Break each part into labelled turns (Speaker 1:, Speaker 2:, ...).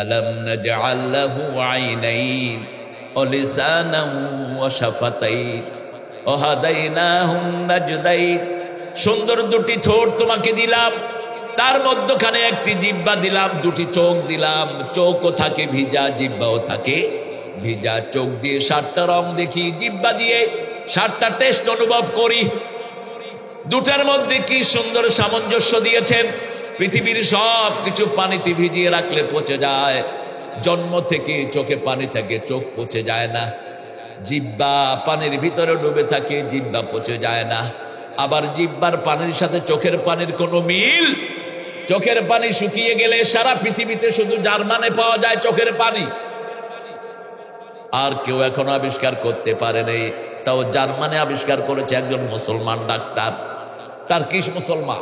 Speaker 1: আলাম নাজআল লাহু আইনাইন ওয়া লিসানান ওয়া শাফাতাইন ওয়া হাদাইনাহুম নাজদাইন। সুন্দর দুটি ঠোঁট তোমাকে দিলাম, তার মধ্যখানে একটি জিহ্বা দিলাম, দুটি চোখ দিলাম। চোখও থাকে ভিজা, জিহ্বাও থাকে ভিজা। চোখ দিয়ে 7টা রং দেখি, জিহ্বা দিয়ে 7টা টেস্ট অনুভব করি। দুটার মধ্যে কি সুন্দর সামঞ্জস্য দিয়েছেন। পৃথিবীর সব কিছু পানিতে ভিজিয়ে রাখলে পচে যায়, জন্ম থেকে চোখে পানি থাকে, চোখ পচে যায় না। জিহ্বা পানির ভিতরে ডুবে থাকে, জিহ্বা পচে যায় না। আবার জিহ্বার পানির সাথে চোখের পানির কোনো মিল? চোখের পানি শুকিয়ে গেলে সারা পৃথিবীতে শুধু জার্মানে পাওয়া যায় চোখের পানি, আর কেউ এখনো আবিষ্কার করতে পারেনি। তাও জার্মানে আবিষ্কার করেছে একজন মুসলমান ডাক্তার, টার্কিশ মুসলমান।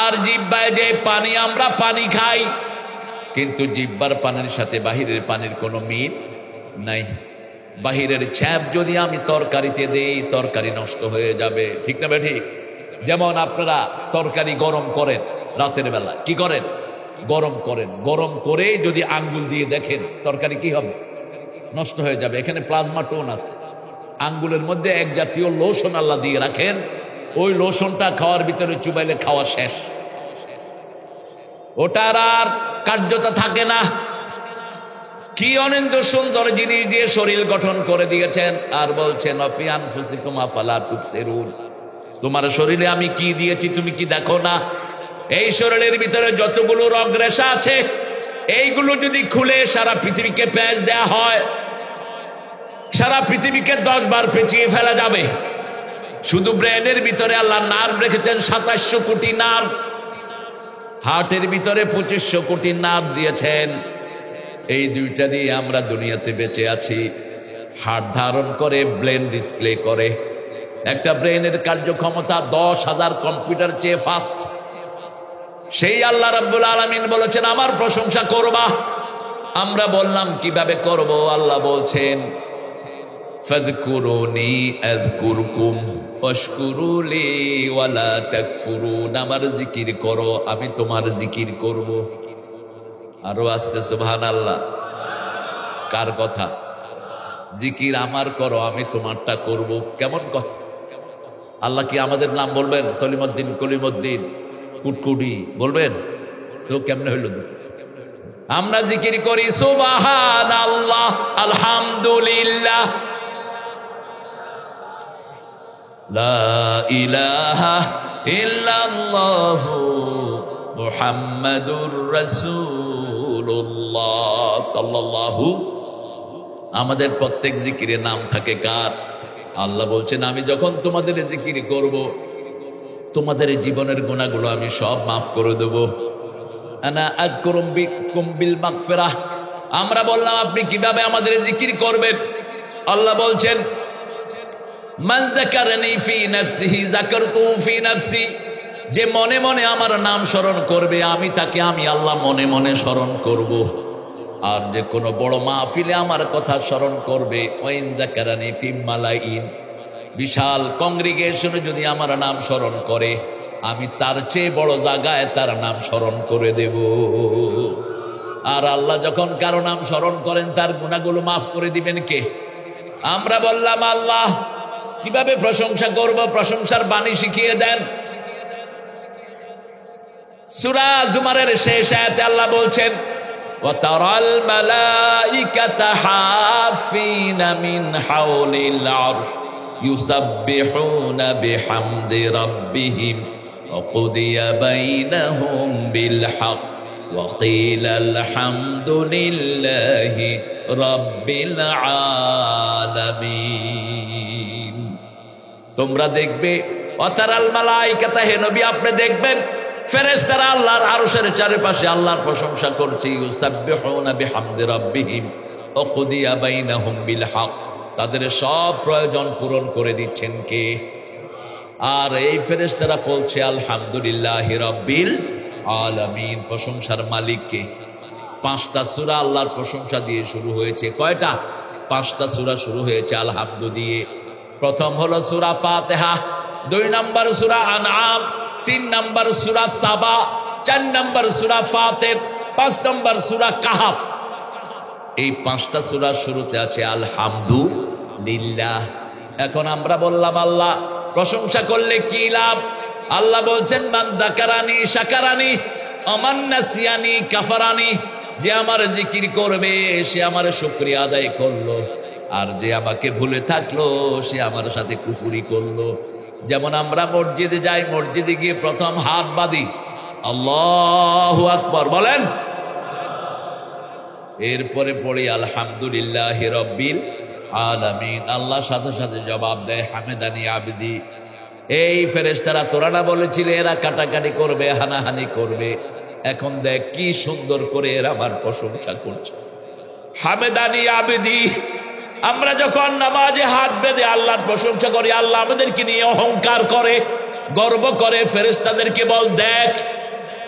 Speaker 1: আর জিহ্বায় যে পানি, আমরা পানি খাই, কিন্তু জিহ্বার পানির সাথে বাহিরের পানির কোনো মিল নাই। বাহিরের ছ্যাপ যদি আমি তরকারিতে দেই, তরকারি নষ্ট হয়ে যাবে, ঠিক না ঠিক? যেমন আপনারা তরকারি গরম করেন রাতের বেলা, কি করেন? গরম করেন। গরম করে যদি আঙ্গুল দিয়ে দেখেন তরকারি কি হবে? নষ্ট হয়ে যাবে। এখানে প্লাজমা টোন আছে। আঙ্গুলের মধ্যে এক জাতীয় লোশন আল্লাহ দিয়ে রাখেন, ওই লোশনটা খাওয়ার ভিতরে চুবাইলে খাওয়া শেষ, ওটার আর কার্যতা থাকে না। কি অনিন্দ সুন্দর জিনিস দিয়ে শরীর গঠন করে দিয়েছেন। আর বলছেন অফি আনফুসিকুম আফালা তুবসিরুন, তোমার শরীরে আমি কি দিয়েছি তুমি কি দেখো না? এই শরীরের ভিতরে যতগুলো রগ রেশা আছে, এইগুলো যদি খুলে সারা পৃথিবীকে প্যাঁচ দেয়া হয়, সারা পৃথিবীকে 10 বার পেঁচিয়ে ফেলা যাবে। শুধু ব্রেনের ভিতরে আল্লাহ নার্ভ রেখেছেন 2700 কোটি নার্ভ, হার্টের ভিতরে 2500 কোটি নার্ভ দিয়েছেন। এই দুইটা দিয়ে আমরা দুনিয়াতে বেঁচে আছি। হার্ট ধারণ করে, ব্রেন ডিসপ্লে করে। একটা ব্রেনের কার্যক্ষমতা 10,000 কম্পিউটার চেয়ে ফাস্ট। সেই আল্লাহ রাব্বুল আলামিন বলেছেন আমার প্রশংসা করবা। আমরা বললাম কিভাবে করব? আল্লাহ বলছেন ফাযকুরুনি আযকুরকুম ওয়াশকুরুলি ওয়ালা তাকফুরুন, আমার জিকির করো আমি তোমার জিকির করব। আরো আস্তে সুবহানাল্লাহ। কার কথা? জিকির আমার করো আমি তোমারটা করব। কেমন কথা? আল্লাহ কি আমাদের নাম বলবেন? সলিমউদ্দিন, কলিমউদ্দিন, কুটকুটি বলবেন? তো কেমনে হইল? আমরা জিকির করি সুবহানাল্লাহ, আলহামদুলিল্লাহ, লা ইলাহা ইল্লাল্লাহু মুহাম্মাদুর রাসূলুল্লাহ সাল্লাল্লাহু। আমাদের প্রত্যেক জিকিরে নাম থাকে কার? আল্লাহ বলছেন আমি যখন তোমাদের জিকির করব, তোমাদের জীবনের গুনাহগুলো আমি সব মাফ করে দেব। আনা আযকুরুম বিকুম বিল মাগফিরাহ। আমরা বললাম আপনি কিভাবে আমাদের জিকির করবেন? আল্লাহ বলছেন মান যাকারানি ফি নাফসিহি যাকারতুহু ফি নাফসি, যে মনে মনে আমার নাম স্মরণ করবে আমি তাকে আমি আল্লাহ মনে মনে স্মরণ করব। আর যে কোনো বড় মাহফিলে আমার কথা স্মরণ করবে, ওয়াইন যাকারানি ফি মালাইন, বিশাল কংগ্রিগেশনে যদি আমার নাম স্মরণ করে আমি তার চেয়ে বড় জায়গায় তার নাম স্মরণ করে দেব। আর আল্লাহ যখন কারো নাম স্মরণ করেন তার গুনাহগুলো মাফ করে দিবেন কে? আমরা বললাম আল্লাহ কিভাবে প্রশংসা করব? প্রশংসার বাণী শিখিয়ে দেন। সূরা জুমারের শেষ আয়াতে আল্লাহ বলছেন ওয়াতারাল মালাইকাতা হাফিনা মিন হাওলিল আরশ ইউসাব্বিহুনা বিহামদি রাব্বিহিম ওয়া কুদিয়া বাইনাহুম বিল হক ওয়া কিলা আলহামদুলিল্লাহি রাব্বিল আলামিন। তোমরা দেখবে ওয়াতারাল মালাইকাতা, হে নবী আপনি দেখবেন ফেরেশতারা আল্লাহর আরশের চারপাশে আল্লাহর প্রশংসা করছে। ইউসাব্বিহুনা বিহামদি রাব্বিহিম ওয়া কুদিয়া বাইনাহুম বিল হক, তাদের সব প্রয়োজন পূরণ করে দিচ্ছেন কে? আর এই ফেরেশতারা বলছে আলহামদুলিল্লাহি রাব্বিল আলামিন, প্রশংসার মালিক কে? 5টা সূরা আল্লাহর প্রশংসা দিয়ে শুরু হয়েছে। কয়টা? 5টা সূরা শুরু হয়েছে আলহামদু দিয়ে। প্রথম হলো সূরা ফাতিহা, 2 নম্বর সূরা আনআম, 3 নম্বর সূরা সাবা, 4 নম্বর সূরা ফাতির, 5 নম্বর সূরা কাহাফ। এই 5টা সূরার শুরুতে আছে আলহামদুলিল্লাহ। এখন আমরা বললাম আল্লাহ প্রশংসা করলে কি লাভ? আল্লাহ বলছেন মান যাকারানি শাকারানি আমান নাসিয়ানি কাফারানি। যে আমার জিকির করবে সে আমার শুকরিয়া আদায় করলো, আর যে আমাকে ভুলে থাকলো সে আমার সাথে কুফরি করলো। যেমন আমরা মসজিদে যাই, মসজিদে গিয়ে প্রথম হাত বাঁধি, আল্লাহু আকবার বলেন, এরপরে পড়ি আলহামদুলিল্লাহি রাব্বিল আলামিন। আল্লাহর সাথে সাথে জবাব দেয় হামেদানি আবদি। এই ফেরেশতারা তোরা না বলেছিলে এরা কাটাকাটি করবে, হানাহানি করবে, এখন দেখ কি সুন্দর করে এরা আমার প্রশংসা করছে। হামেদানি আবদি। আমরা যখন নামাজে হাত বেঁধে আল্লাহর প্রশংসা করি, আল্লাহ আমাদেরকে নিয়ে অহংকার করে, গর্ব করে, ফেরেশতাদেরকে বল দেখ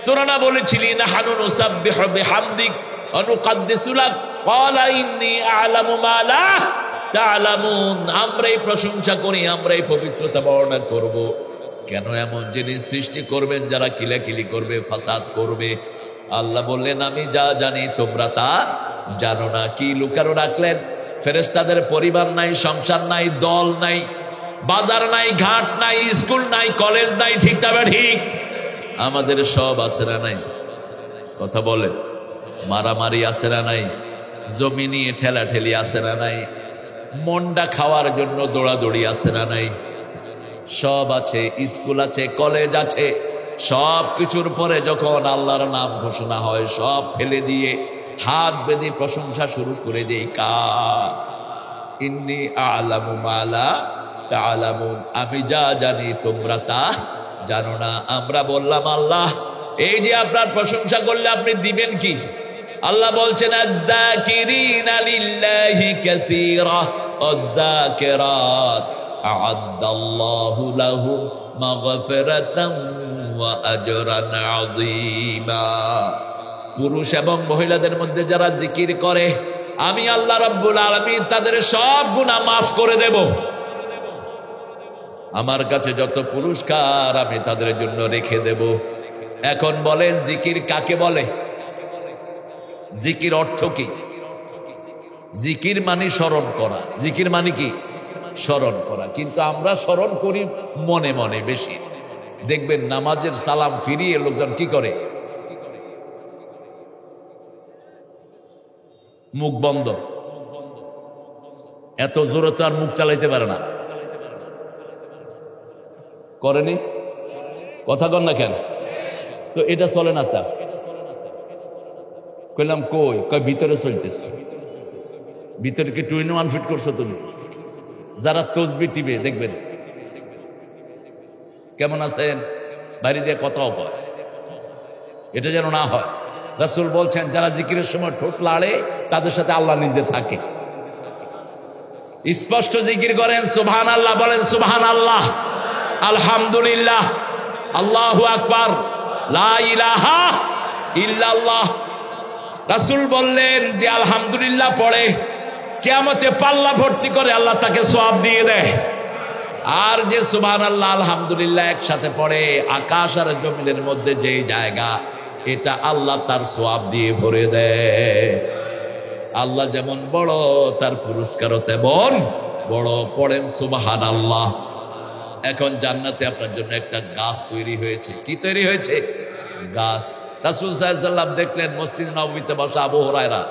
Speaker 1: তোরা না বলেছিলি নাহনু নুসাব্বিহু বিহামদিক ওয়া নুকদ্দিসু লাক ক্বালা ইন্নী আ'লামু মা লা তা'লামুন। আমরাই প্রশংসা করি, আমরাই পবিত্রতা বর্ণনা করব। কেন এমন জিনিস সৃষ্টি করবেন যারা কিলাকিলি করবে, ফাসাদ করবে? আল্লাহ বললেন আমি যা জানি তোমরা তা জানো না। কি লুকানো রাখলেন? ফেরেশতাদের পরিবার নাই, সংসার নাই, দল নাই, বাজার নাই, ঘাট নাই, স্কুল নাই, কলেজ নাই, ঠিক তবে ঠিক আমাদের সব আছে না নাই? কথা বলে মারামারি আছে না নাই? জমি নিয়ে ঠেলাঠেলি আছে না নাই? মন্ডা খাওয়ার জন্য দৌড়াদৌড়ি আছে না নাই? সব আছে, স্কুল আছে, কলেজ আছে। সব কিছুর পরে যখন আল্লাহর নাম ঘোষণা হয় সব ফেলে দিয়ে হাত বেঁধে প্রশংসা শুরু করে দেই কার? ইন্নী আ'লামু মা লা তা'লামুন। আমি যা জানি তোমরা তা জানো না। আমরা বললাম আল্লাহ এই যে আপনার প্রশংসা করলে আপনি দিবেন কি? আল্লাহ বলছেন আয-যাকিরিনা লিল্লাহি কাসীরা ওয়ায-যাকিরাত আ'আদ্দাল্লাহু লাহুম মাগফিরাতান ওয়া আজরান আযীমা। পুরুষ এবং মহিলাদের মধ্যে যারা জিকির করে আমি আল্লাহ রাব্বুল আলামিন তাদের সব গুনাহ মাফ করে দেব। আমার কাছে যত পুরস্কার আমি তাদের জন্য রেখে দেব। এখন বলেন জিকির কাকে বলে? জিকির অর্থ কি? জিকির মানে স্মরণ করা। জিকির মানে কি? স্মরণ করা। কিন্তু আমরা স্মরণ করি মনে মনে বেশি। দেখবেন নামাজের সালাম ফিরিয়ে লোকজন কি করে? মুখ বন্ধ। এত জোরে তো আর মুখ চালাইতে পারে না। করেনি? কথা কন না কেন? তো এটা চলে না। তা কইলাম কই ভিতরে চলতেছে। ভিতরে কি 2 in 1 ফিট করছো তুমি? যারা তসবিহ টিপে দেখবেন কেমন আছেন বাইরে দিয়ে কথাও কয়, এটা যেন না হয়। রাসূল বলছেন যারা জিকিরের সময় ঠোঁট লাড়ে তাদের সাথে আল্লাহ নিজে থাকে। স্পষ্ট জিকির করেন, সুবহানাল্লাহ বলেন, সুবহানাল্লাহ, আলহামদুলিল্লাহ, আল্লাহু আকবার, লা ইলাহা ইল্লাল্লাহ। রাসূল বললেন যে আলহামদুলিল্লাহ পড়ে কিয়ামতে পাল্লা ভর্তি করে আল্লাহ তাকে সওয়াব দিয়ে দেয়। আর যে সুবহানাল্লাহ আলহামদুলিল্লাহ একসাথে পড়ে আকাশ আর জমিনের মধ্যে যেই জায়গা এটা আল্লাহ তার সওয়াব দিয়ে ভরে দেয়। আল্লাহ যেমন বড় তার পুরস্কারও তেমন বড়। পড়েন সুবহানাল্লাহ। এখন জান্নাতে আপনার জন্য একটা গাছ তৈরি হয়েছে। কি তৈরি হয়েছে? গাছ। রাসূল সাল্লাল্লাহু আলাইহি ওয়াসাল্লাম দেখলেন মসজিদ নববীতে বসা আবু হুরায়রা।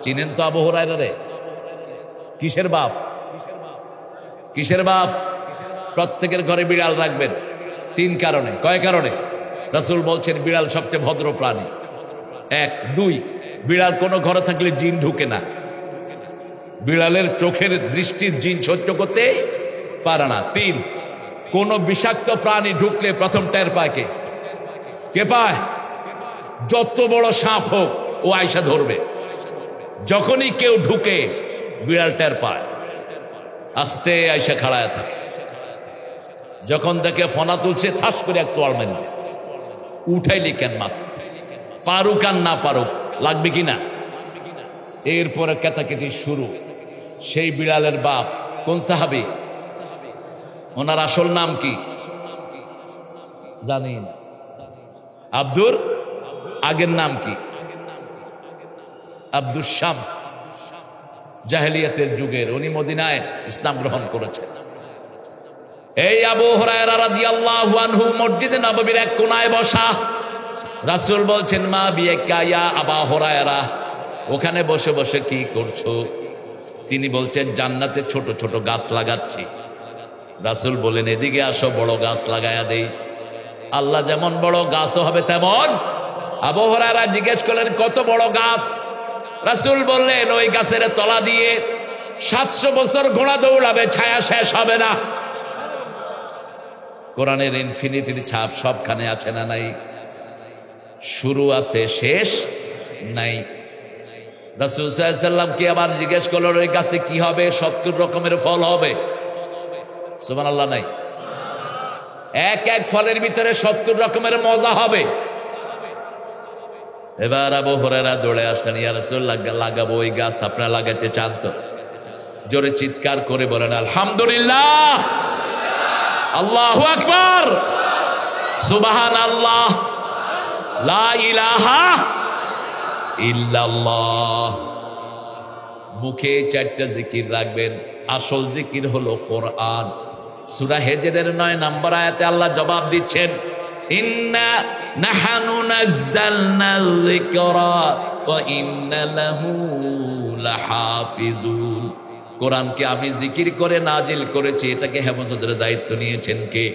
Speaker 1: চিনেন তো আবু হুরায়রা রে? কিসের বাপ? কিসের বাপ? প্রত্যেকের ঘরে বিড়াল রাখবেন 3 কারণে। কয় কারণে? রাসূল বলছেন বিড়াল সবচেয়ে ভদ্র প্রাণী। 1, 2 বিড়াল কোনো ঘরে থাকলে জিন ঢুকে না। বিড়ালের চোখের দৃষ্টির জিন সহ্য করতে পারে না। 3 কোন বিষাক্ত প্রাণী ঢুকলে প্রথম টের পায় কে? কে পায়? যত বড় সাপ হোক ও আয়সা ধরবে। যখনই কেউ ঢুকে বিড়াল টের পায়, আস্তে আয়সা খাড়ায় থাকে। যখন দেখে ফনা তুলছে ঠাস করে এক সোয়াল মারবে। উঠাইলি কেন মাথা? পারুক আর না পারুক লাগবে কিনা? এরপরে কেতাকেতি শুরু। সেই বিড়ালের বাপ কোন সাহাবী? ওনার আসল নাম কি জানি না। আব্দুর আগের নাম কি? আব্দুস শামস, জাহেলিয়াতের যুগের, উনি মদিনায় ইসলাম গ্রহণ করেছেন। এই আবু হুরায়রা রাদিয়াল্লাহু আনহু মসজিদে নববীর এক কোনায় বসা। রাসূল বলছেন, মা বিয়াকা ইয়া আবা হুরায়রা, ওখানে বসে বসে কি করছো? তিনি বলছেন, জান্নাতে ছোট ছোট গাছ লাগাচ্ছি। রাসূল বলেন, এদিকে আসো, বড় গাছ লাগায়া দেই। আল্লাহ যেমন বড় গাছও হবে তেমন। আবু হুরায়রা জিজ্ঞেস করলেন, কত বড় গাছ? রাসূল বললেন, ওই গাছের তলা দিয়ে 700 বছর ঘোড়া দৌড়াবে, ছায়া শেষ হবে না। কোরআনের ইনফিনিটির ছাপ সবখানে আছে না নাই? শুরু আছে, শেষ নাই। রাসূল সাল্লাল্লাহু আলাইহি ওয়াসাল্লাম কি আবার জিজ্ঞেস করলেন, ওই গাছে কি হবে? 70 রকমের ফল হবে। সুবহানাল্লাহ নাই? এক এক ফলের ভিতরে 70 রকমের মজা হবে। এবার আবু হুরায়রা দৌড়ে আসলেন, ইয়া রাসূলুল্লাহ, লাগাবো ওই গাছ, আপনারা লাগাতে চান তো? জোরে চিৎকার করে বলেন আলহামদুলিল্লাহ, আল্লাহু আকবার, সুবহানাল্লাহ, লা ইলাহা ইল্লাল্লাহ। মুখে 4টা জিকির রাখবেন। আসল জিকির হলো কোরআন। সূরা হিজরের 9 নম্বর আয়াতে আল্লাহ জবাব দিচ্ছেন, ইন্না নাহনু নাযালনাল যিকরা ওয়া ইন্না লাহু লাহাফিজুন। কোরআনকে আমি জিকির করে নাজিল করেছি, এটাকে হেফাজতের দায়িত্ব নিয়েছেন কে?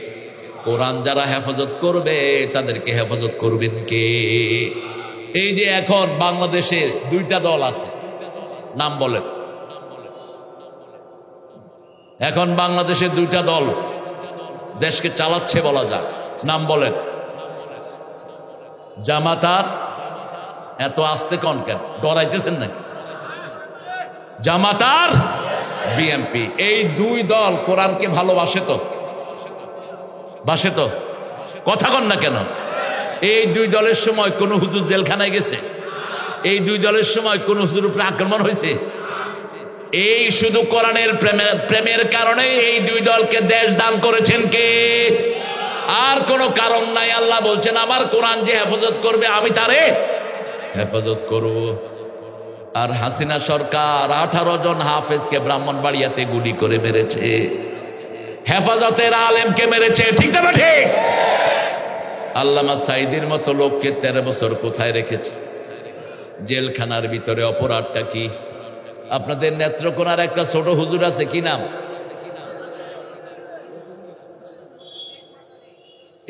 Speaker 1: কোরআন যারা হেফাজত করবে তাদেরকে হেফাজত করবেন কে? এই যে এখন বাংলাদেশে 2টা দল আছে, নাম বলেন। এখন বাংলাদেশে 2টা দল দেশকে চালাচ্ছে বলা যায়, নাম বলেন। জামাতার, এত আস্তে কোন কেন, ডরাইতেছেন নাকি? জামাতার বিএনপি, এই 2 দল কোরআনকে ভালোবাসে তো? বাসে তো? কথা কন না কেন? এই 2 দলের সময় কোন হুজুর জেলখানায় গেছে? এই 2 দলের সময় কোন হুজুর উপরে আক্রমণ হয়েছে? এই শুধু কোরআনের প্রেমের কারণে এই 2 দলকে দেশ দান করেছেন কে? আর কোনো কারণ নাই। আল্লাহ বলছেন, আমার কোরআন যে হেফাজত করবে আমি তারে হেফাজত করব। আর হাসিনা সরকার 18 জন হাফেজকে ব্রাহ্মণবাড়িয়াতে গুলি করে মেরেছে, হেফাজতের আলেমকে মেরেছে, ঠিক না ঠিক? আল্লামা সাইদির মতো লোককে 13 বছর কোথায় রেখেছে? জেলখানার ভিতরে। অপরাধটা কি? আপনাদের নেত্রকোনার একটা ছোট হুজুর আছে, কি নাম?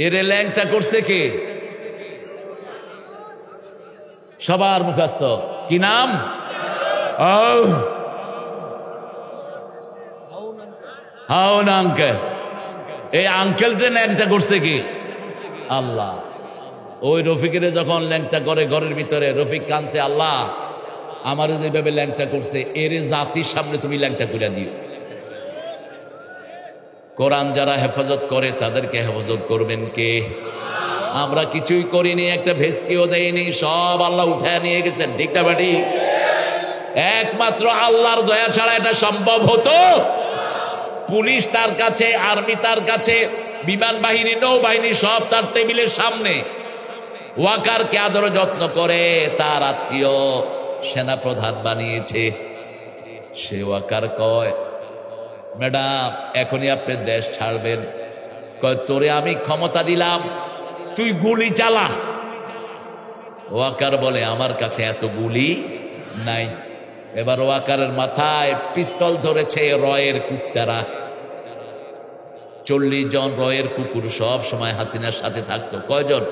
Speaker 1: এরে ল্যাংটা করছে কে? সবার মুখস্থ, কি নাম? হাউন আঙ্কেল। এই আঙ্কেলটা ল্যাংটা করছে কি? আল্লাহ। ওই রফিকের যখন ল্যাংটা করে ঘরের ভিতরে, রফিক কানছে, আল্লাহ আমারও যেভাবে ল্যাংটা করছে, এর জাতির সামনে তুমি ল্যাংটা করে দিও। কোরআন যারা হেফাজত করে তাদেরকে হেফাজত করবেন কে? আমরা কিছুই করিনি, একটা ভেস্কিও দেয়নি, সব আল্লাহ উঠায় নিয়ে গেছেন, ঠিক না বাড়ি? একমাত্র আল্লাহর দয়া ছাড়া এটা সম্ভব হতো? পুলিশ তার কাছে, আর্মি তার কাছে, বিমান বাহিনী, নৌবাহিনী সব তার টেবিলের সামনে। ওয়াকারকে আদর যত্ন করে তার আত্মীয় সেনাপ্রধান বানিয়েছে। সে ওয়াকার কয়, ম্যাডাম এখনই আপনি দেশ ছাড়বেন। কয়, তোরে আমি ক্ষমতা দিলাম, তুই গুলি চালা। ওয়াকার বলে, আমার কাছে এত গুলি নাই। এবার ওয়াকারের মাথায় পিস্তল ধরেছে রয়ের কুত্তারা। 40 জন রয়ের কুকুর সব সময় হাসিনার সাথে থাকতো। কয়জন?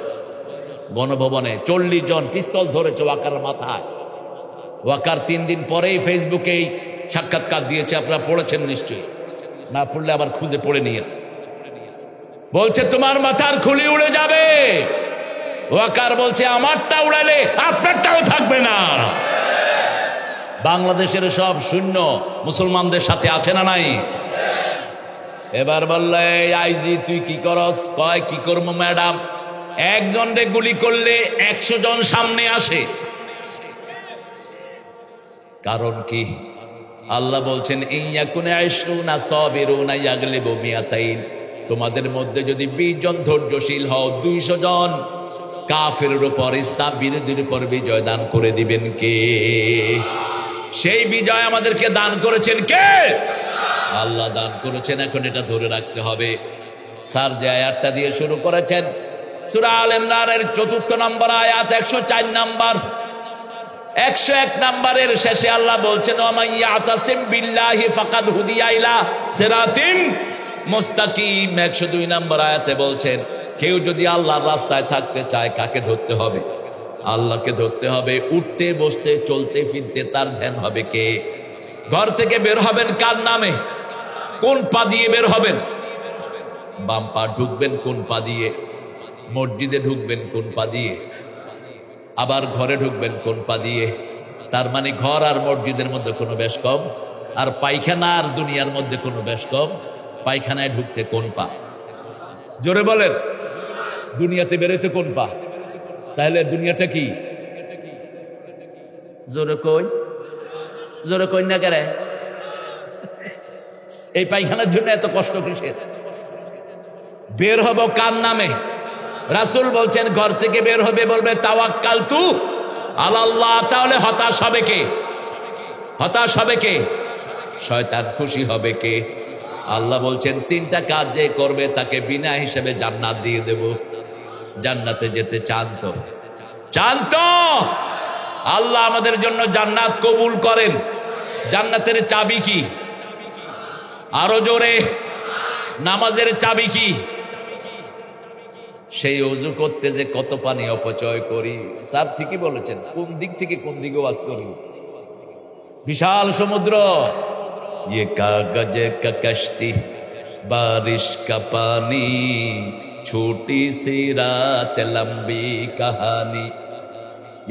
Speaker 1: গণভবনে 40 জন পিস্তল ধরেছে ওয়াকারের মাথায়। ওয়াকার 3 দিন পরেই ফেসবুকেই সাক্ষাৎকার দিয়েছে, আপনারা পড়েছেন নিশ্চয়ই, না পড়লে আবার খুঁজে পড়ে নিয়ে। বলছে, তোমার মাথার খুলি উড়ে যাবে। ওয়াকার বলছে, আমারটা উড়ালে আপনারটাও থাকবে না। বাংলাদেশের সব শূন্য মুসলমানদের সাথে আছে না নাই? এবার বললে, আইজি তুই কি করস? কয়, কি করবো ম্যাডাম, একজন রে গুলি করলে 100 জন সামনে আসে। কারণ কি? আল্লাহ বলছেন, ইয়াকুনা 20 সাবিরুনা ইয়াগলিবু 200। তোমাদের মধ্যে যদি 20 জন ধৈর্যশীল হও, 200 জন কাফেরের উপর, ইসলাম বিরোধীর উপর বিজয় দান করে দিবেন কে? সেই বিজয় আমাদেরকে দান করেছেন কে? আল্লাহ দান করেছেন। এখন এটা ধরে রাখতে হবে। স্যার যে আয়াতটা দিয়ে শুরু করেছেন সূরা আল ইমরানের ৪ নম্বর আয়াত, ১০৪ নম্বর, ১০১ নম্বরের শেষে আল্লাহ বলছেন ওয়ামান ইয়াতাসিম বিল্লাহি ফাকাদ হুদিয়া ইলা সিরাতিন মুস্তাকিম। ১০২ নম্বর আয়াতে বলছেন কেউ যদি আল্লাহর রাস্তায় থাকতে চায় কাকে ধরতে হবে? আল্লাহকে ধরতে হবে। উঠতে বসতে চলতে ফিরতে তার ধ্যান হবে কে? ঘর থেকে বের হবেন কার নামে? কোন পা দিয়ে বের হবেন? বাম পা ঢুকবেন কোন পা দিয়ে? মসজিদে ঢুকবেন কোন পা দিয়ে? আবার ঘরে ঢুকবেন কোন পা দিয়ে? তার মানে ঘর আর মসজিদের মধ্যে কোনো বেশ কম, আর পায়খানা আর দুনিয়ার মধ্যে কোনো বেশ কম। পায়খানায় ঢুকতে কোন পা? জোরে বলেন। দুনিয়াতে বেরোতে কোন পা? তাহলে দুনিয়াটা কি? জোরে কই, জোরে কই না কেরে? এই পায়খানার জন্য এত কষ্ট কিসের? বের হব কার নামে? রাসূল বলছেন ঘর থেকে বের হবে বলবে তাওয়াক্কালতু আলাল্লাহ। তাহলে হতাশ হবে কে? হতাশ হবে কে? শয়তান খুশি হবে কে? আল্লাহ বলছেন ৩টা কাজ যে করবে তাকে বিনা হিসেবে জান্নাত দিয়ে দেব। জান্নাতে যেতে চান তো? চান তো? আল্লাহ আমাদের জন্য জান্নাত কবুল করেন। জান্নাতের চাবি কি? আরো জোরে। নামাজের চাবি কি? সেই ওযু করতে যে কত পানি অপচয় করি। স্যার ঠিকই বলেছেন। কোন দিক থেকে কোন দিকে ওয়াজ করি? বিশাল সমুদ্র। ये कागज का कश्ती बारिश का पानी छोटी सी रात लंबी कहानी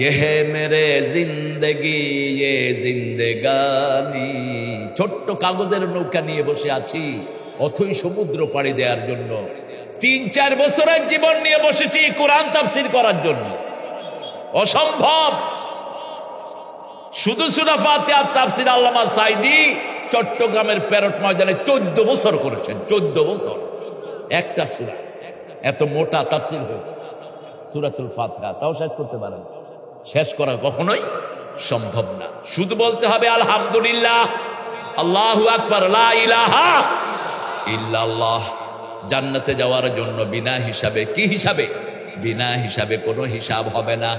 Speaker 1: ये है मेरे जिंदगी ये जिंदगानी। ছোট্ট কাগজের নৌকা নিয়ে বসে আছি অথই সমুদ্র পাড়ি দেওয়ার জন্য। ৩-৪ বছরের জীবন নিয়ে বসেছি কোরআন তাফসীর করার জন্য। অসম্ভব। শুধু সূরা ফাতিহা তাফসীর আল্লামা সাঈদী চট্টগ্রামের প্যারট ময়দানে 14 বছর করেছেন। 14 বছর একটা সূরা। এত মোটা তাফসীর হয়েছে সূরাতুল ফাতিহা, তাও শেষ করতে পারেন? শেষ করা কখনোই সম্ভব না। শুধু বলতে হবে আলহামদুলিল্লাহ, আল্লাহু আকবার, লা ইলাহা ইল্লাল্লাহ। জান্নাতে যাওয়ার জন্য বিনা হিসাবে, কি হিসাবে? বিনা হিসাবে কোনো হিসাব হবে না।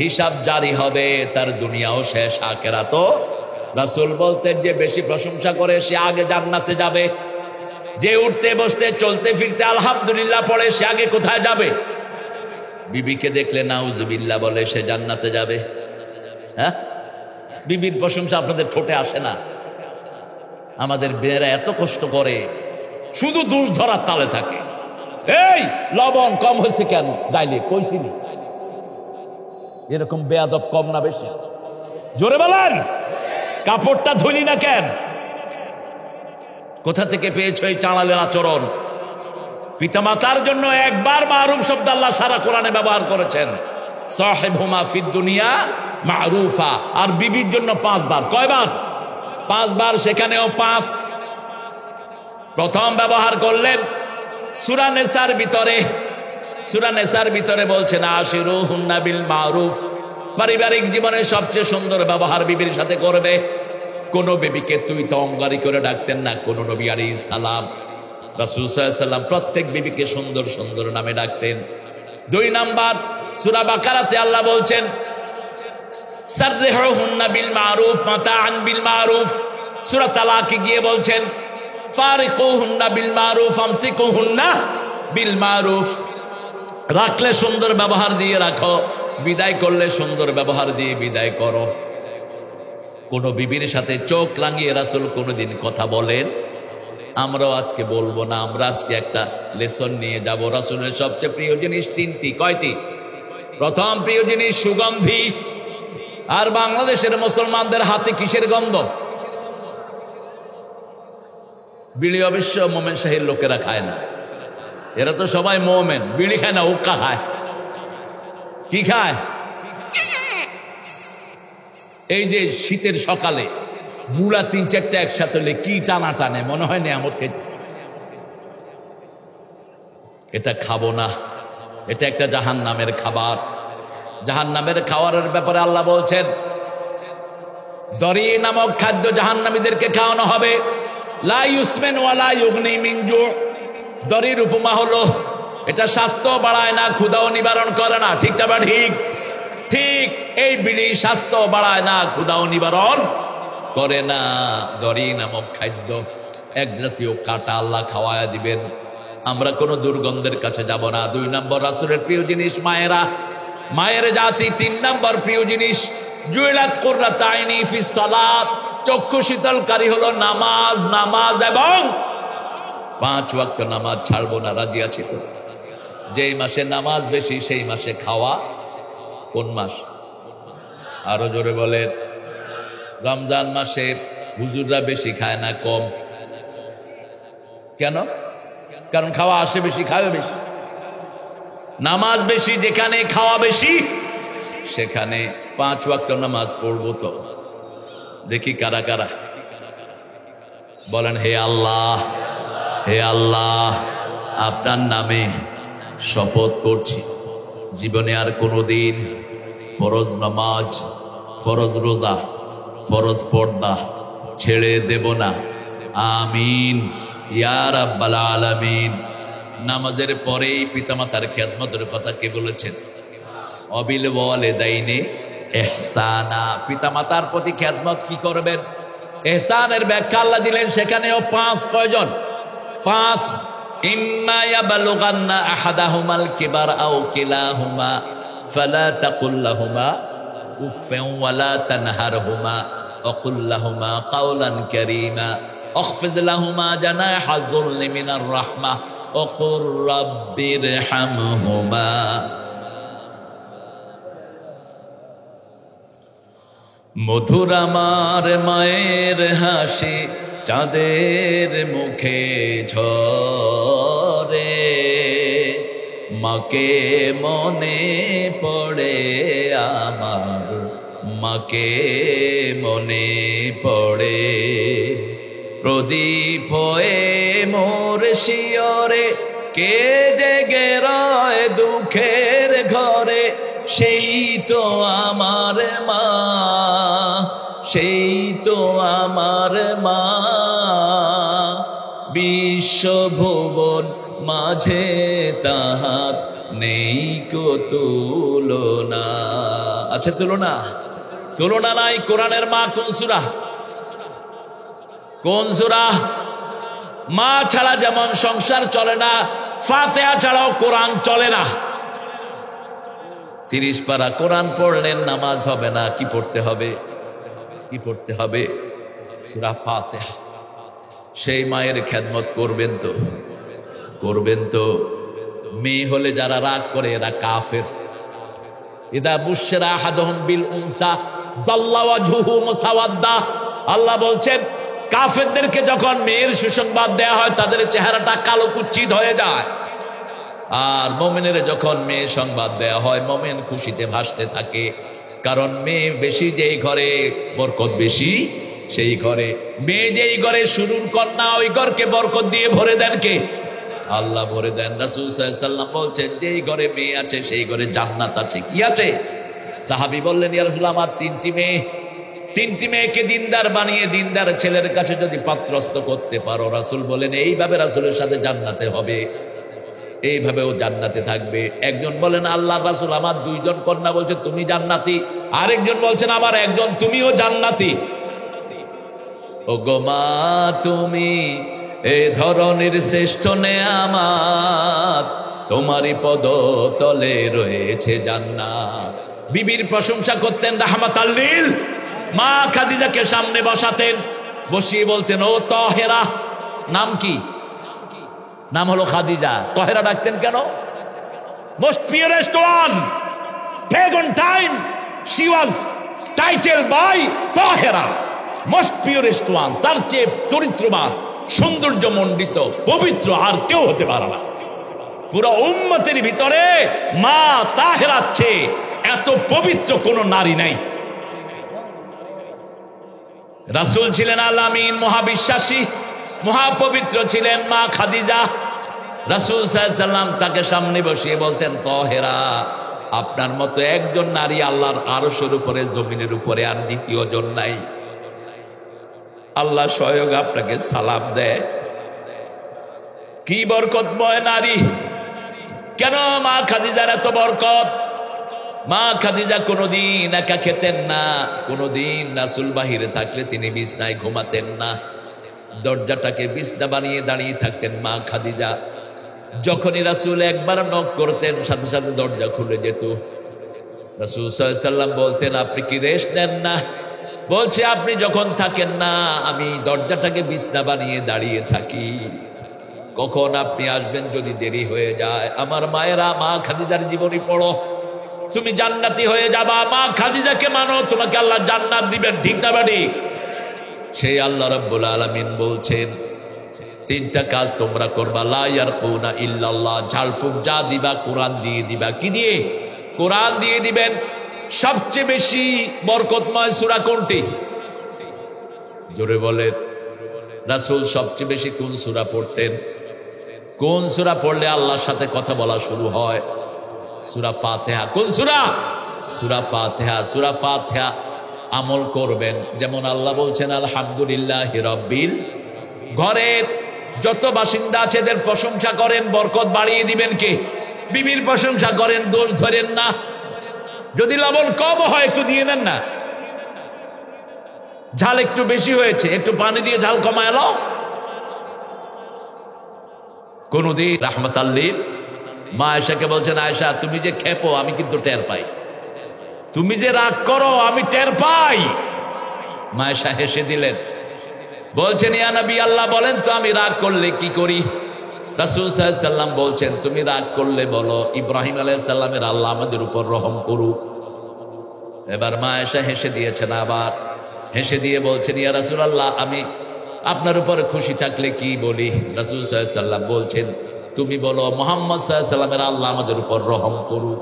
Speaker 1: হিসাব জারি হবে, তার দুনিয়াও শেষ, আখিরাতও। রাসূল বলতেন যে বেশি প্রশংসা করে সে আগে জান্নাতে যাবে। যে উঠতে বসতে চলতে ফিরতে আলহামদুলিল্লাহ পড়ে সে আগে কোথায় যাবে? বিবিকে দেখলে নাউজুবিল্লাহ বলে সে জান্নাতে যাবে। হ্যাঁ, বিবির প্রশংসা আপনাদের ঠোঁটে আসে না? আমাদের মেয়েরা এত কষ্ট করে, শুধু দোষ ধরার তালে থাকে। এই লবণ কম হয়েছে কেন? ডাইলে কইছিনি। এরকম বেয়াদব কম না বেশি? জোরে বলেন। কাপড়টা ধুলি না কেন? কোথা থেকে পেয়েছ এই চাঁড়ালের আচরণ? পিতামাতার জন্য একবার মারুফ শব্দ আল্লাহ সারা কোরআনে ব্যবহার করেছেন, সাহিবহুমা ফিদ দুনিয়া মারুফা। আর বিবির জন্য 5 বার। কয়বার? 5 বার। সেখানেও 5। প্রথম ব্যবহার করলেন সূরা নিসার ভিতরে। সূরা নিসার ভিতরে বলছেন আশিরুহুন্না বিল মারুফ। পারিবারিক জীবনে সবচেয়ে সুন্দর ব্যবহার বিবির সাথে করবে। কোন বিবিকে তুই তো অঙ্গারি করে ডাকতেন না কোন নবী আলাইহিস সালাম। রাসূল সাল্লাল্লাহু আলাইহি ওয়াসাল্লাম প্রত্যেক বিবিকে সুন্দর সুন্দর নামে ডাকতেন। 2 নাম্বার, সূরা বাকারাতে আল্লাহ বলছেন সাররিহুন্না বিল মারুফ মাতাআন বিল মারুফ। সূরা তালাকে গিয়ে বলছেন ফারিকুহুন্না বিল মারুফ আমসিকুহুন্না বিল মারুফ। রাখলে সুন্দর ব্যবহার দিয়ে রাখো, বিদায় করলে সুন্দর ব্যবহার দিয়ে বিদায় করো। কোন বিবির সাথে চোখ রাঙিয়ে রাসূল কোনদিন কথা বলেন? আমরাও আজকে বলবো না। আমরা আজকে একটা লেসন নিয়ে যাব। রাসূলের সবচেয়ে প্রিয় জিনিস 3টি। কয়টি? প্রথম প্রিয় জিনিস সুগন্ধি। আর বাংলাদেশের মুসলমানদের হাতে কিসের গন্ধ? বিড়ি অবশ্য মোমেন শাহীর লোকেরা খায় না। এরা তো সবাই মোমেন। বিড়ি খায় না, হুক্কা খায়। কি খায়? এই যে শীতের সকালে মুড়া 3-4টা একসাথে হলে কি টানা টানে, মনে হয় নিয়ামত খাইতেছে। এটা খাবো না। এটা একটা জাহান্নামের খাবার। জাহান্নামের খাবারের ব্যাপারে আল্লাহ বলছেন, দরি নামক খাদ্য জাহান্নামীদেরকে খাওয়ানো হবে। লা ইউসমিন ওয়ালা ইউগনি মিন জু। দরির উপমা হলো, এটা স্বাস্থ্য বাড়ায় না, ক্ষুধাও নিবারণ করে না। ঠিকটা বা ঠিক? ঠিক এই বিড়ি স্বাস্থ্য বাড়ায় না, ক্ষুধাও নিবারণ করে না। দরি নামক খাদ্য এক জাতীয় কাঁটা আল্লাহ খাওয়ায়া দিবেন। আমরা কোনো দুর্গন্ধের কাছে যাব না। 2 নম্বর রাসূলের প্রিয় জিনিস মায়েরা, মায়ের জাতি। 3 নম্বর প্রিয় জিনিস জুইলাত কুররাতু আইনি ফিস সালাত। চক্ষু শীতলকারী হলো নামাজ। নামাজ এবং 5 ওয়াক্ত নামাজ ছাড়বো না। রাজি আছি তো? যেই মাসে নামাজ বেশি সেই মাসে খাওয়া কোন মাস? আরো জোরে বলেন। রমজান মাসে হুজুররা বেশি খায় না কম? কেন? কারণ খাওয়া আসে বেশি, খাওয়া বেশি। নামাজ বেশি যেখানে, খাওয়া বেশি সেখানে 5 ওয়াক্ত নামাজ পড়বো তো। দেখি কারা কারা বলেন, হে আল্লাহ, হে আল্লাহ, আপনার নামে শপথ করছি জীবনে আর কোনোদিন ফরজ নামাজ, ফরজ রোজা, ফরজ পর্দা ছেড়ে দেব না। আমিন ইয়া রাব্বাল আলামিন। নামাজের পরেই পিতামাতার খেদমতের কথা কে বলেছেন? অবিল ওয়ালিদাইনি ইহসানা। পিতামাতার প্রতি খেদমত কি করবেন? ইহসানের ব্যাখ্যা আল্লাহ দিলেন, সেখানেও 5। কয়জন? 5। ইম্মা ইয়াবলুগান্না আহাদাহুমাল কিবার আও কিলাহুমা ফালা তাকুল লাহুমা উফফিন ওয়ালা তানহারহুমা ওয়াকুল লাহুমা কাওলান কারীমা আখফিজ লাহুমা জানাহা যুল্লি মিনার রাহমাহ ওয়াকুর রাব্বিরহামহুমা। মধুর আমার মায়ের হাসি চাঁদের মুখে ঝরে, মাকে মনে পড়ে আমার, মাকে মনে পড়ে। প্রদীপ হয়ে মোর শিয়রে কে জেগে রয় দুঃখের ঘরে, সেই তো আমার মা, সেই তো আমার মা। বিশ্বভুবন মাঝে তাহার নেই কো তুলনা। আছে তুলনা? তুলনা নাই। কোরআনের মা কোন সূরা? কোন সূরা? মা ছাড়া যেমন সংসার চলে না, ফাতিহা ছাড়াও কোরআন চলে না। 30 পারা কোরআন পড়লেন নামাজ হবে না। কি পড়তে হবে? কি পড়তে হবে? সূরা ফাতিহা। সেই মায়ের খেদমত করবেন তো? করবেন তো? মেয়ে হলে যারা রাগ করে এরা কাফের। ইদা বুশরা আহাদুহুম বিল উনসা দাল্লা ওয়াজহুহু মুসাওয়াদ্দা। আল্লাহ বলছেন, কাফেরদেরকে যখন মেয়ের সুসংবাদ দেয়া হয় তাদের চেহারাটা কালো কুচ্ছিত হয়ে যায়। আর মুমিনের যখন মেয়ে সংবাদ দেয়া হয় মুমিন খুশিতে ভাসতে থাকে। কারণ মেয়ে বেশি যেই ঘরে বরকত বেশি সেই ঘরে। মেয়ে যেই ঘরে শুরুর কন্যা ওই ঘরকে বরকত দিয়ে ভরে দেন কে? আল্লাহ ভরে দেন। রাসূল সাল্লাল্লাহু আলাইহি ওয়াসাল্লাম বলছেন, যেই ঘরে মেয়ে আছে সেই ঘরে জান্নাত আছে। কি আছে? সাহাবী বললেন, ইয়া রাসূলুল্লাহ, আমার 3টি মেয়ে। 3টি মেয়েকে দিনদার বানিয়ে দিনদার ছেলের কাছে যদি পাত্রস্থ করতে পারো। রাসূল বলেন, এইভাবে রাসূলের সাথে জান্নাতে হবে, এইভাবেও জান্নাতে থাকবে। একজন বলেন, আল্লাহ রাসূল, আমার 2 জন কন্যা, বলছে তুমি জান্নাতি। আরেকজন বলছেন, আমার একজন, তুমিও জান্নাতি। ও গো মা, তুমি এ ধরনের শ্রেষ্ঠ নেয়ামত, তোমারই পদ তলে রয়েছে জান্নাত। বিবির প্রশংসা করতেন রাহমাতাল লিল। মা খাদিজাকে সামনে বসাতেন, বসিয়ে বলতেন, ও তাহেরা। নাম কি? নাম হলো খাদিজা। তাহেরা ডাকতেন কেন? Most purest one, pagan time she was titled by Tahera, most purest one. তার চেয়ে চরিত্রবান, সৌন্দর্য মণ্ডিত, পবিত্র আর কেউ হতে পারে না। পুরো উম্মতের ভিতরে মা তাহেরার চেয়ে এত পবিত্র কোন নারী নাই। রাসূল ছিলেন আল আমিন, মহাবিশ্বাসী, মহাপবিত্র ছিলেন মা খাদিজা। রাসূল সাল্লাল্লাহু আলাইহি সাল্লাম তাকে সামনে বসিয়ে বলতেন, তাহেরা, আপনার মতো একজন নারী আল্লাহর আরশের উপরে, জমিনের উপরে আর দ্বিতীয় জন নাই। আল্লাহ স্বয়ং আপনাকে সালাম দেয়। কি বরকতময় নারী! কেন মা খাদিজার এত বরকত? মা খাদিজা কোনোদিন একা খেতেন না, কোনোদিন রাসূল বাহিরে থাকলে তিনি বিছনায় ঘুমাতেন না, দরজাটাকে বিছনা বানিয়ে দাঁড়িয়ে থাকতেন মা খাদিজা। যখনই রাসূল একবার নক করতেন, সাথে সাথে দরজা খুলে যেত। রাসূল সাল্লাল্লাহু আলাইহি সাল্লাম বলতেন, আপনি কি রেস্ট নেন না? বলছে, আপনি যখন থাকেন না আমি দরজাটাকে বিছনা বানিয়ে দাঁড়িয়ে থাকি, কখন আপনি আসবেন যদি দেরি হয়ে যায়। আমার মায়েরা, মা খাদিজার জীবনী পড়ো, তুমি জান্নাতি হয়ে যাবা। মা খাদিজাকে মানো, তোমাকে আল্লাহ জান্নাত দিবেন, ঠিক না বাড়ি? সেই আল্লাহ রাব্বুল আলামিন বলছেন, তিনটা কাজ তোমরা করবা, লা ইয়ারকুনা ইল্লাল্লাহ, ঝাড়ফুঁক যা দিবা কোরআন দিয়ে দিবা। কি দিয়ে? কোরআন দিয়ে দিবেন। সবচেয়ে বেশি বরকতময় সূরা কোনটি? জোরে বলেন। রাসূল সবচেয়ে বেশি কোন সূরা পড়তেন? কোন সূরা পড়লে আল্লাহর সাথে কথা বলা শুরু হয়? সূরা ফাতিহা। কোন সূরা? সূরা ফাতিহা। সূরা ফাতিহা আমল করবেন। যেমন আল্লাহ বলছেন, আলহামদুলিল্লাহি রাব্বিল, ঘরের যত বাসিন্দা আছে এদের প্রশংসা করেন, বরকত বাড়িয়ে দিবেন কে? বিবির প্রশংসা করেন, দোষ ধরেন না। যদি লবণ কম হয় একটু দিয়ে নেন না, ঝাল একটু বেশি হয়েছে একটু পানি দিয়ে ঝাল কমায় এলো। কোনদিন রাহমাতাল্লিল মা আয়েশাকে বলছেন, আয়েশা তুমি যে খেপো আমি কিন্তু টের পাই, তুমি যে রাগ করো আমি টের পাই। মা আয়েশা হেসে দিলেন, বলছেন, ইয়া নবী আল্লাহ বলেন তো আমি রাগ করলে কি করি? রাসূল সাল্লাল্লাহু আলাইহি সাল্লাম বলছেন, তুমি রাগ করলে বলো, ইব্রাহিম আলাইহিস সালামের আল্লাহ আমাদের উপর রহম করুক। এবার মা আয়েশা হেসে দিয়েছেন, আবার হেসে দিয়ে বলছেন, ইয়া রাসূলুল্লাহ আমি আপনার উপর খুশি থাকলে কি বলি? রাসূল সাল্লাল্লাহু আলাইহি সাল্লাম বলছেন, তুমি বলো মুহাম্মদ সাল্লাল্লাহু আলাইহি সাল্লামের আল্লাহ আমাদের উপর রহম করুক,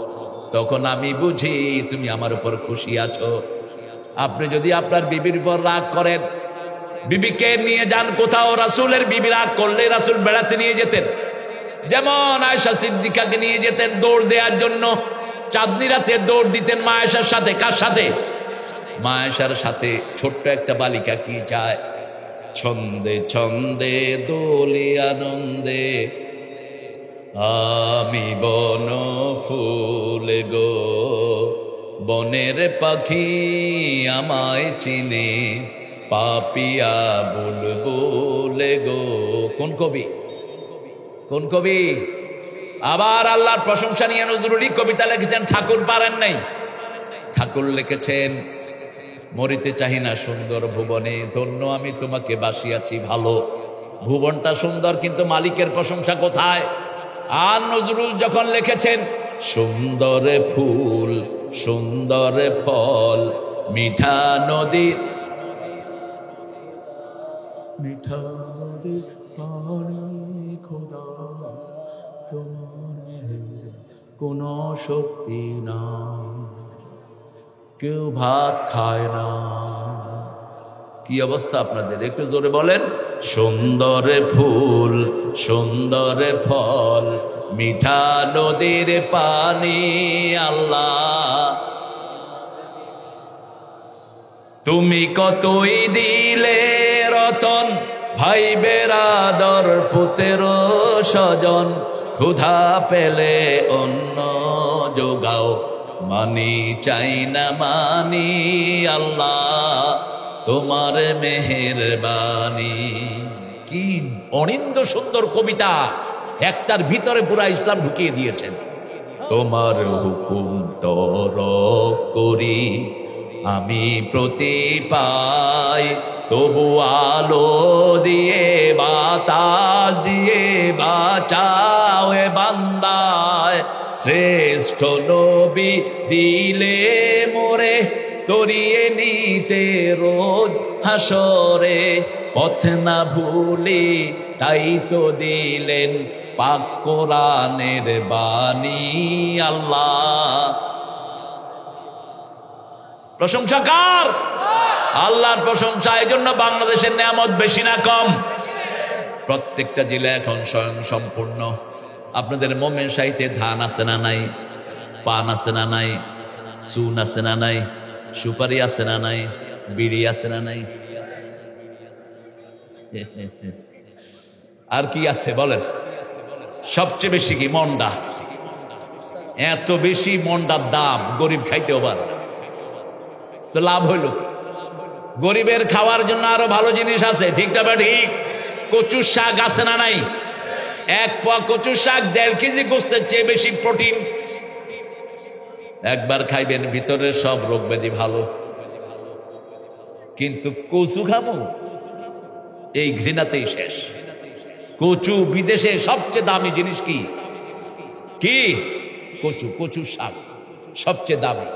Speaker 1: তখন আমি বুঝি তুমি আমার উপর খুশি আছো। আপনি যদি আপনার বিবির উপর রাগ করেন, বিবিকে নিয়ে যান কোথাও, রাসূলের বিবি রাগ করলে রাসূল বেড়াতে নিয়ে যেতেন। যেমন আয়েশা সিদ্দিকাকে নিয়ে যেতেন দৌড় দেওয়ার জন্য, চাঁদনি রাতে দৌড় দিতেন মা আয়েশার সাথে। কার সাথে? মা আয়েশার সাথে। ছোট্ট একটা বালিকা কি চায়? ছন্দে ছন্দে দোলে আনন্দে আমি বন ফুল গো, বনের পাখি আমায় চিনে পাপিয়া বুলবুল গো। কোন কবি? কোন কবি? আবার আল্লাহর প্রশংসা নিয়ে নজরুলি কবিতা লিখেছেন, ঠাকুর পারেন নাই। ঠাকুর লিখেছেন, মরিতে চাহি না সুন্দর ভুবনে, ধন্য আমি তোমাকে বাসিয়াছি ভালো। ভুবনটা সুন্দর কিন্তু মালিকের প্রশংসা কোথায়? আর নজরুল যখন লিখেছেন, সুন্দর ফুল সুন্দর ফল মিঠা নদীর, মিঠা নদীর পানি খোদা তোমার কোনো শক্তি না, কেউ ভাত খায় না। কি অবস্থা আপনাদের? একটু জোরে বলেন। সুন্দর ফুল সুন্দর ফল মিঠা নদীর পানি আল্লাহ, তুমি কতই দিলে রতন, ভাই বেরাদর পুতের স্বজন, ক্ষুধা পেলে অন্ন যোগাও, মানি চাই না মানি আল্লাহ তোমার মেহেরবানি। কি অনিন্দ সুন্দর কবিতা, একটার ভিতরে পুরা ইসলাম ঢুকিয়ে দিয়েছেন। তোমার হুকুম তর করি আমি প্রতি পাই, তবু আলো দিয়ে বাতাস দিয়ে বাঁচাও এ বান্দায়, শ্রেষ্ঠ নবী দিলে মোরে তরিয়ে নিতে রোজ হাসরে, পথ না ভুলি তাই তো দিলেন পাক কোরআনের বাণী আল্লাহ। প্রশংসা কার? আল্লাহর প্রশংসা। এই জন্য বাংলাদেশের নিয়ামত বেশি না কম? প্রত্যেকটা জেলা এখন স্বয়ং সম্পূর্ণ। আপনাদের মোমেন সাহিত্যে ধান আছে না নাই, পান আছে না নাই, চুন আছে না নাই, সুপারি আছে না নাই, বিড়ি আছে না নাই, আর কি আছে বলেন? সবচেয়ে বেশি কি? মন্ডা। এত বেশি মন্ডার দাম, গরিব খাইতেও পারে না। তো লাভ হইল কি? গরিবের খাওয়ার জন্য আরো ভালো জিনিস আছে, ঠিক না? ঠিক। কচুর শাক আছে না নাই? এক পোয়া কচুর শাক 1.5 কেজি গোস্তের চেয়ে বেশি প্রোটিন। একবার খাইবেন, ভিতরের সব রোগ ব্যাধি ভালো। কিন্তু কচু খাবো, এই ঘৃণাতেই শেষ। কচু বিদেশে সবচেয়ে দামি জিনিস কি? কি? কচু, কচুর শাক সবচেয়ে দামি।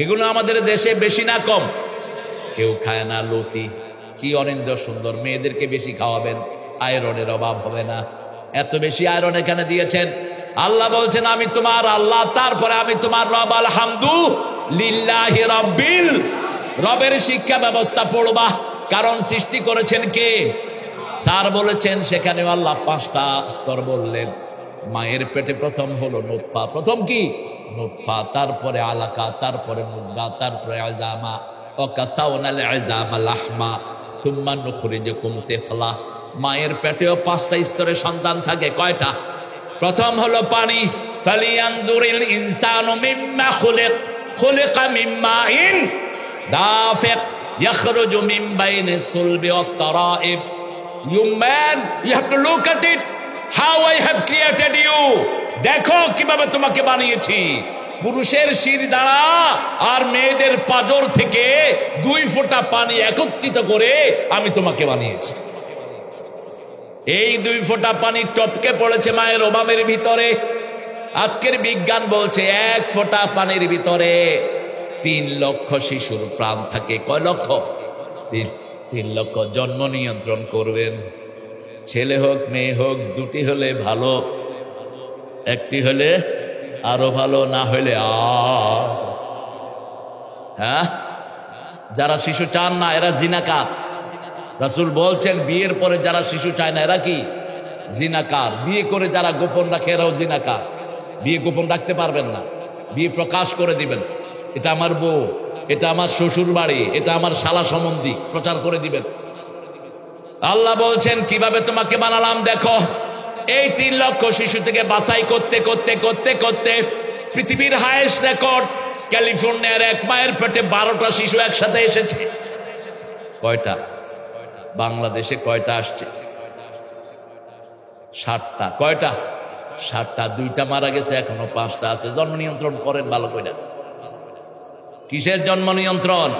Speaker 1: এগুলো আমাদের দেশে বেশি না কম? কেউ খায় না। লতি কি অনিন্দ্য সুন্দর, মেয়েদেরকে বেশি খাওয়াবেন, আয়রনের অভাব হবে না। এত বেশি আয়রন এখানে দিয়েছেন। আল্লাহ বলছেন আমি তোমার আল্লাহ, তারপরে আমি তোমার রব। আলহামদুলিল্লাহি রাব্বিল। রবের শিক্ষা ব্যবস্থা পড়বা, কারণ সৃষ্টি করেছেন কে? স্যার বলেছেন সেখানে আল্লাহ 5টা স্তর বললেন। মায়ের পেটে প্রথম হলো নুতফা। প্রথম কি? নুতফা, তারপরে আলাকা, তারপরে মুজগা, তারপরে আযামা। ওয়াকাসাউনাল আযামা লাহমা সুম্মা নুখরিজুকুম তিফলা। মায়ের পেটেও 5টা স্তরে সন্তান থাকে। কয়টা? প্রথম হলো পানি। ফালিয়ানজুরিল ইনসানু মিম্মা খুলিক, খুলিকা মিম্মা ইন দাফিক ইয়াখরুজু মিন বাইনিস সুলবি ওয়াত তারাইব। You man, you have to look at it how I have created you. দেখো কিভাবে তোমাকে বানিয়েছি। পুরুষের শির দ্বারা আর মেয়েদের পাজর থেকে 2 ফোঁটা পানি একত্রিত করে আমি তোমাকে বানিয়েছি। এই 2 ফোঁটা পানি টপকে পড়েছে মায়ের ওবামের ভিতরে। আজকের বিজ্ঞান বলছে 1 ফোঁটা পানির ভিতরে 3 লক্ষ শিশুর প্রাণ থাকে। কয় লক্ষ? 3 লক্ষ। জন্ম নিয়ন্ত্রণ করবেন। ছেলে হোক মেয়ে হোক, 2টি হলে ভালো, 1টি হলে আরো ভালো, না হলে হ্যাঁ। যারা শিশু চান না এরা জিনাকার। রাসূল বলছেন বিয়ের পরে যারা শিশু চায় না এরা কি? জিনাকার। বিয়ে করে যারা গোপন রাখে এরাও জিনাকার। বিয়ে গোপন রাখতে পারবেন না, বিয়ে প্রকাশ করে দিবেন। এটা আমার বউ, এটা আমার শ্বশুর বাড়ি, এটা আমার শালা সম্বন্ধী, প্রচার করে দিবেন। আল্লাহ বলছেন কিভাবে তোমাকে বানালাম দেখো। এই 3 লক্ষ শিশু থেকে বাছাই করতে করতে করতে করতে পৃথিবীর হাইয়েস্ট রেকর্ড ক্যালিফোর্নিয়ার এক মায়ের পেটে 12টা শিশু একসাথে এসেছে। কয়টা? বাংলাদেশে কয়টা আসছে? 60টা। কয়টা? 60টা। 2টা মারা গেছে, এখনো 5টা আছে। জন্ম নিয়ন্ত্রণ করেন ভালো করে। কিসের জন্ম নিয়ন্ত্রণ?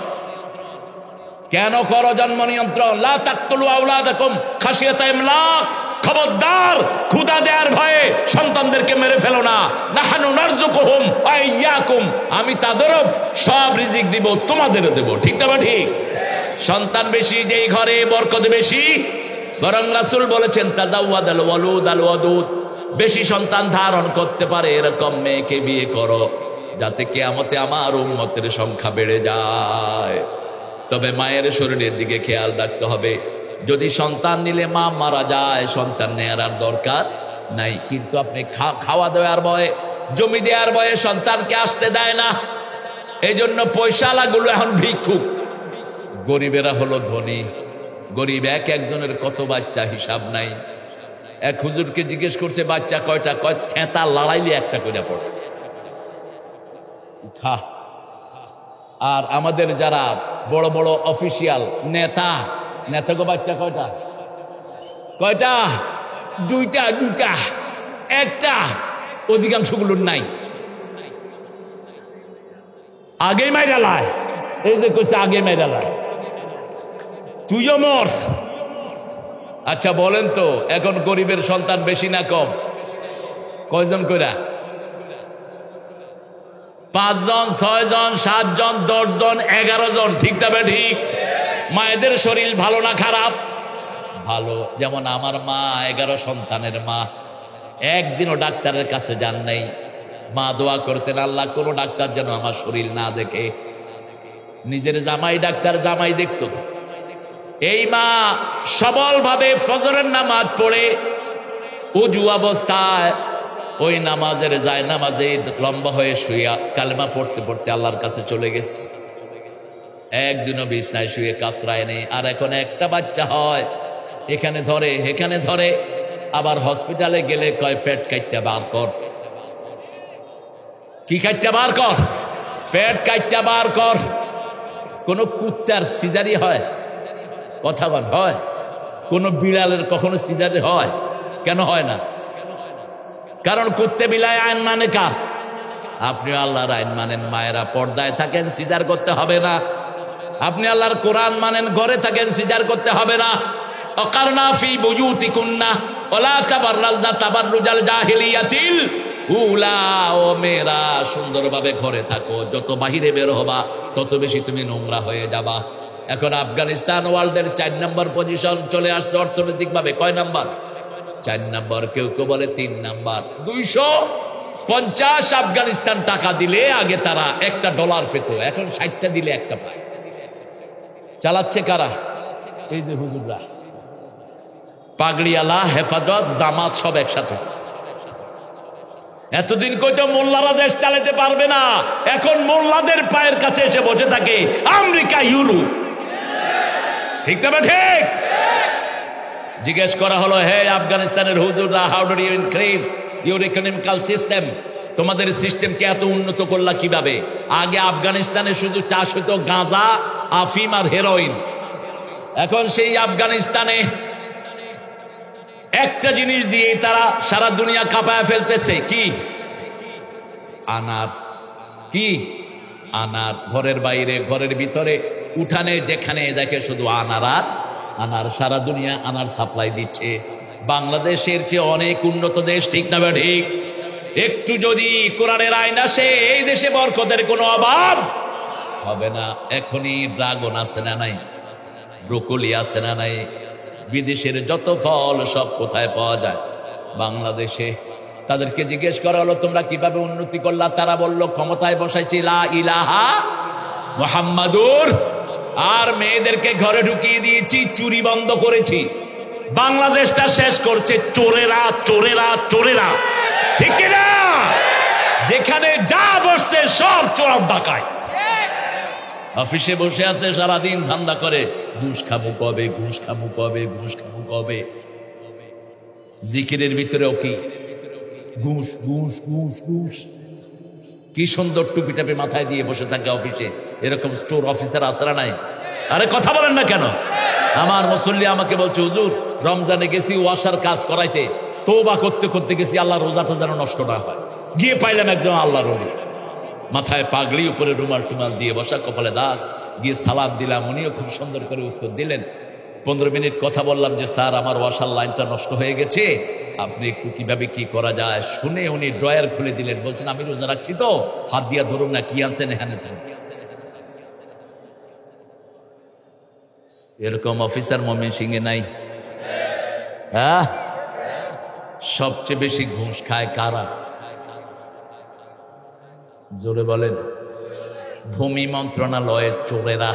Speaker 1: কেন করো জন্ম নিয়ন্ত্রণ? লা তাকতুলু আওলাদাকুম খাশিয়াতা ইমলাক। খবরদার, ক্ষুধা দেওয়ার ভয়ে সন্তানদেরকে মেরে ফেলো না। নাহানু নারযুকুহুম ওয়া ইয়্যাকুম। আমি তাদেরও সব রিজিক দিব, তোমাদেরও দেব। ঠিক না? ঠিক। সন্তান বেশি যেই ঘরে বরকত বেশি। বরং রাসূল বলেছেন তাজাওয়াদাল ওয়ালুদ আল ওয়াদুদ। বেশি সন্তান ধারণ করতে পারে এরকম মেয়েকে বিয়ে করো, যাতে কিয়ামতে আমার উম্মতের সংখ্যা বেড়ে যায়। তবে মায়ের শরীরের দিকে খেয়াল রাখতে হবে। যদি সন্তান নিলে মা মারা যায়, সন্তান নেয়ার আর দরকার নাই। কিন্তু আপনি খাওয়া দেওয়ার ভয়ে, জমি দেওয়ার ভয়ে সন্তানকে আসতে দেয় না। এই জন্য পয়সালাগুলো এখন ভিক্ষুক, গরিবেরা হলো ধনী। গরিব একজনের কত বাচ্চা হিসাব নাই। এক হুজুরকে জিজ্ঞেস করছে বাচ্চা কয়টা? কয় খেতা লড়াইলে একটা করে পড়ে। আর আমাদের যারা বড় বড় অফিসিয়াল নেতাগো বাচ্চা কয়টা? কয়টা? 2টা 1টা। অধিকাংশগুলোর নাই। আগে মাইরালায়, এই যে কইছে আগে মাইরালায়, তুইও মর। আচ্ছা বলেন তো, এখন গরিবের সন্তান বেশি না কম? কয়জন কইরা? 5 জন, 6 জন, 7 জন, 10 জন, 11 জন। ঠিক না? ঠিক। মায়েদের শরীর ভালো না খারাপ? ভালো। যেমন আমার মা 11 সন্তানের মা, একদিনও ডাক্তারের কাছে যান নাই। মা দোয়া করতেন আল্লাহ কোনো ডাক্তার যেন আমার শরীর না দেখে। নিজের জামাই ডাক্তার, জামাই দেখত। এই মা সবলভাবে ফজরের নামাজ পড়ে উজু অবস্থায় ওই নামাজের যায় নামাজে লম্বা হয়ে শুয়ে কালেমা পড়তে পড়তে আল্লাহর কাছে চলে গেছে। একদিনও বিছনায় শুয়ে কাতরায় নেই। আর এখন একটা বাচ্চা হয়, এখানে ধরে এখানে ধরে, আবার হসপিটালে গেলে কয় পেট কাটটা বার কর। কি কাটটা বার কর? পেট কাটটা বার কর। কোন কুত্তার সিজারি হয়? কথা বল, হয়? কোন বিড়ালের কখনো সিজারি হয়? কেন হয় না? কারণ কুত্তে বিলায় আইন মানে কার? আপনি আল্লাহর আইন মানেন, মায়েরা পর্দায় থাকেন, সিজার করতে হবে না। আপনি আল্লাহর কোরআন মানেন, ঘরে থাকেন, সিজার করতে হবে না। অকারনা ফি বুয়ুতিকুন্না ওয়ালা তাবাররাজনা তাবাররুজাল জাহিলিয়াতিল উলা। ও মেয়েরা, সুন্দরভাবে ঘরে থাকো, যত বাহিরে বের হবা তত বেশি তুমি নোংরা হয়ে যাবা। এখন আফগানিস্তান ওয়ার্ল্ডের 4 নম্বর পজিশন চলে আসছে অর্থনৈতিকভাবে। কয় নাম্বার? 4 নম্বর, কেউ কেউ বলে 3 নাম্বার। 250 আফগানিস্তান টাকা দিলে আগে তারা $1 পেত, এখন 60টা দিলে একটা পায়। চালাচ্ছে কারা? এই যে হুজুররা, পাগড়িওয়ালা, হেফাজত, জামাত সব একসাথে। এতদিন কইতো মোল্লারা দেশ চালাতে পারবে না, এখন মোল্লাদের পায়ের কাছে এসে বসে থাকে আমেরিকা, ইউরোপ। ঠিক তবে ঠিক? জিজ্ঞেস করা হলো, হে আফগানিস্তানের হুজুররা, how do you increase your economical system? তোমাদের সিস্টেমকে এত উন্নত করলা কিভাবে? আগে আফগানিস্তানে শুধু চাষ হতো গাঁজা, আফিম আর হেরোইন। এখন সেই আফগানিস্তানে একটা জিনিস দিয়ে তারা সারা দুনিয়া কাঁপায় ফেলতেছে। কি? আনার। কি? আনার। ঘরের বাইরে, ঘরের ভিতরে, উঠানে, যেখানে দেখে শুধু আনার আর আনার। সারা দুনিয়া আনার সাপ্লাই দিচ্ছে। বাংলাদেশের চেয়ে অনেক উন্নত দেশ, ঠিক না ঠিক? একটু যদি কোরআনের আইন আসে, এই দেশে বরকতের কোনো অভাব হবে না। এখনই ড্রাগন আছে না নাই? ব্রোকলি আছে না নাই? বিদেশের যত ফল সব কোথায় পাওয়া যায়? বাংলাদেশে। তাদেরকে জিজ্ঞেস করা হলো, তোমরা কিভাবে উন্নতি করলা? তারা বলল, ক্ষমতায় বসাইছি লা ইলাহা মুহাম্মাদুর, আর মেয়েদেরকে ঘরে ঢুকিয়ে দিয়েছি, চুরি বন্ধ করেছি। বাংলাদেশটা শেষ করছে চোরেরা, চোরেরা, চোরেরা। ঠিক কিনা? যেখানে যা বসছে সব চোর ডাকায়। অফিসে বসে আছে, সারাদিন ধান্দা করে, ঘুষ খাবো কবে, ঘুষ খাবো কবে, ঘুষ খাবো কবে। জিকিরের ভিতরেও কি? ঘুষ, ঘুষ, ঘুষ, ঘুষ। কি সুন্দর টুপি টাপি মাথায় দিয়ে বসে থাকে অফিসে। এরকম চোর অফিসার আসরা নাই? আরে কথা বলেন না কেন? আমার মুসল্লি আমাকে বলছে, হুজুর রমজানে গেছি ওয়াশার কাজ করাইতে, তওবা করতে করতে গেছি, আল্লাহ রোজাটা যেন নষ্ট না হয়। গিয়ে পাইলাম একজন আল্লাহর ওলি, মাথায় পাগড়ি, উপরে রুমাল টুমাল দিয়ে বসা, কপালে দাগ। গিয়ে সালাম দিলাম, উনিও খুব সুন্দর করে উত্তর দিলেন। 15 মিনিট কথা বললাম যে, স্যার আমার ওয়াশার লাইনটা নষ্ট হয়ে গেছে, আপনি একটু কিভাবে কি করা যায়। শুনে উনি ড্রয়ার খুলে দিলেন, বলছেন আমি রোজা রাখছি তো, হাত দিয়া ধরুন না, কি আনছেন এখানে। এরকম অফিসার ময়মনসিংহে নাই? হ্যাঁ? সবচেয়ে বেশি ঘুষ খায় কারা? জোরে বলেন। ভূমি মন্ত্রণালয়ের চোরেরা।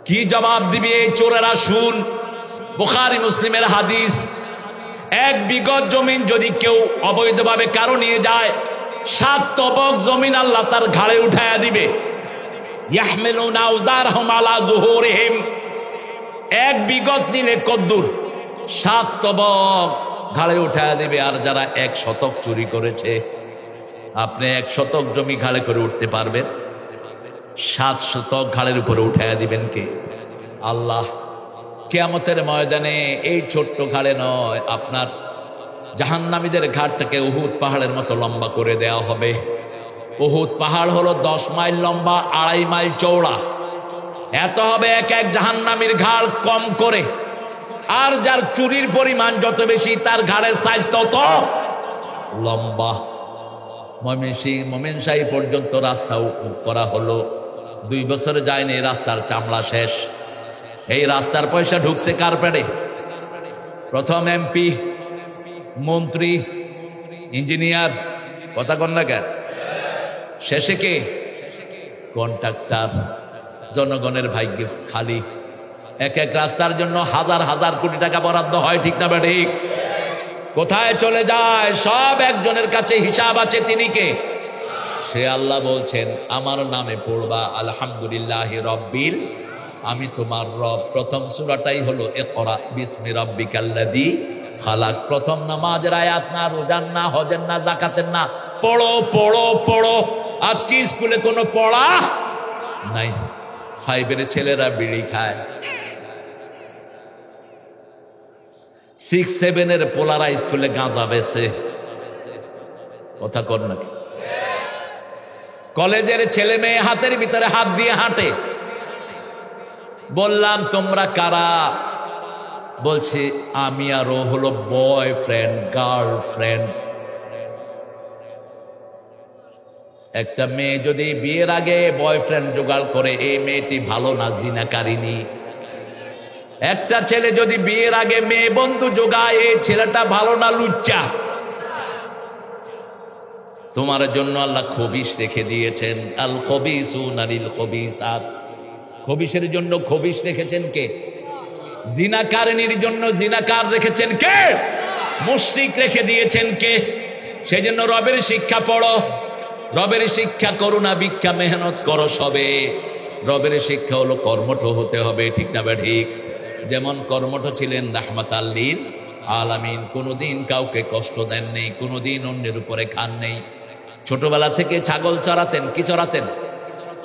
Speaker 1: কি জবাব দিবে এই চোরেরা? শুন, বুখারী মুসলিমের হাদিস, 1 বিঘত জমিন যদি কেউ অবৈধভাবে কারো নিয়ে যায়, 7 তবক জমিন আল্লাহ তার ঘাড়ে উঠায়া দিবে। ইয়াহমিলুনা আওজারহুম আলা যুহুরিহিম। 1 বিঘত নিলে কদ্দুর? 7 তবক ঘাড়ে উঠায়া দিবে। আর যারা 1 শতক চুরি করেছে, আপনি 1 শতক জমি ঘাড়ে করে উঠতে পারবেন? 7 শতক ঘাড়ের উপরে উঠায়া দিবেন কে? আল্লাহ। কিয়ামতের ময়দানে এই ছোট্ট ঘাড়ে নয়, আপনার জাহান্নামীদের ঘাটটাকে উহুদ পাহাড়ের মতো লম্বা করে দেওয়া হবে। উহুদ পাহাড় হলো 10 মাইল লম্বা, 2.5 মাইল চওড়া। এত হবে এক এক জাহান্নামীর ঘাড় কম করে। আর যার চুরির পরিমাণ যত বেশি, তার ঘাড়ের সাইজ তত লম্বা। ময়মনসিংহ পর্যন্ত রাস্তা করা হলো, 2 বছর যায়নি, রাস্তার চামড়া শেষ। এই রাস্তার পয়সা ঢুকছে কার পেটে? প্রথম এমপি, মন্ত্রী, ইঞ্জিনিয়ার, কথা কন না কেন? শেষে কে? কন্ট্রাক্টর। জনগণের ভাগ্য খালি। এক এক রাস্তার জন্য হাজার হাজার কোটি টাকা বরাদ্দ হয়, ঠিক না ঠিক? কোথায় চলে যায়? সব একজনের কাছে হিসাব আছে, তিনি কে? সে আল্লাহ বলছেন আমার নামে পড়বা আলহামদুলিল্লাহি রাব্বিল, আমি তোমার রব। প্রথম সূরাটাই হলো ইকরা বিসমি রাব্বিকাল্লাযী খালাক। প্রথম নামাজের আয়াত না, রোজার না, হজের না, যাকাতের না। পড়ো পড়ো পড়ো। আজকে স্কুলে কোনো পড়া নাই। 5 এর ছেলেরা বিড়ি খায়, 6, 7 এর পোলারা স্কুলে গাঁজা বেছে। কথা কর নাকি? কলেজের ছেলে মেয়ে হাতের ভিতরে হাত দিয়ে হাঁটে। বললাম তোমরা কারা? বলছে আমি আর ও হলো বয়ফ্রেন্ড গার্লফ্রেন্ড। একটা মেয়ে যদি বিয়ের আগে বয়ফ্রেন্ড জোগাড় করে, এই মেয়েটি ভালো না, জিনাকারিনী। একটা ছেলে যদি বিয়ের আগে মেয়ে বন্ধু জোগায়, এই ছেলেটা ভালো না, লুচ্চা। তোমার জন্য আল্লাহ খবিশ রেখে দিয়েছেন, আল খবিসুনা লিল খবিসাত। খবিশের জন্য খবিশ রেখেছেন কে? জিনাকারিনীর জন্য জিনাকার রেখেছেন কে? মুশরিক রেখে দিয়েছেন কে? সেজন্য রবের শিক্ষা পড়ো, রবের শিক্ষা করো না ভিক্ষা, মেহনত করো সবে। রবের শিক্ষা হলো কর্মঠ হতে হবে, ঠিক না ঠিক? যেমন কর্মঠ ছিলেন রাহমাতাল লিল আলামিন, কোনোদিন কাউকে কষ্ট দেন নেই, কোনোদিন অন্যের উপরে খান নেই। ছোটবেলা থেকে ছাগল চড়াতেন, কি চড়াতেন?